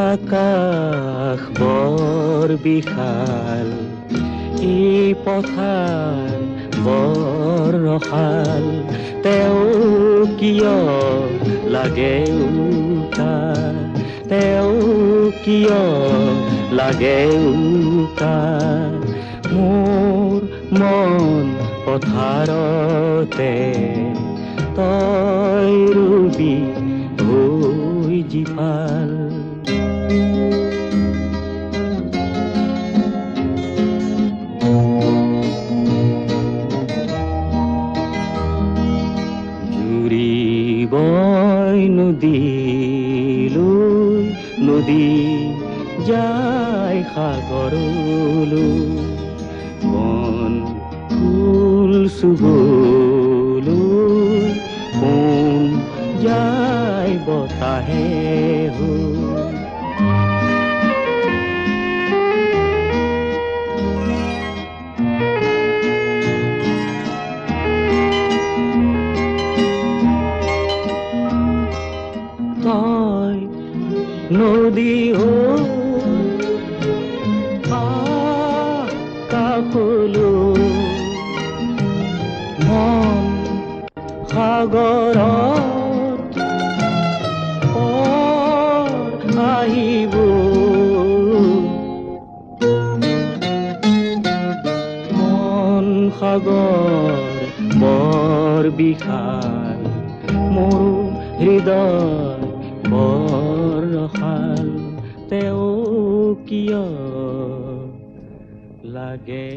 আকাশ বৰ বিশাল, এই পথাৰ বৰ ৰসাল, তেওঁ কিয় লাগে উকা, তেওঁ কিয় লাগে উকা। মোৰ মন পথাৰতে, তই ৰুবি হৈ জীপাল। জুৰিবই নদীলৈ, নদী যায় সাগৰলৈ, বন ফুল চুবলৈ কোন যায় বতাহে হৈ। তই নদী হৈ আকাশলৈ, মন সাগৰত আহিব। মন সাগৰ বৰ বিশাল, মোৰ হৃদয় বৰ ৰসাল, তেওঁ কিয় লাগে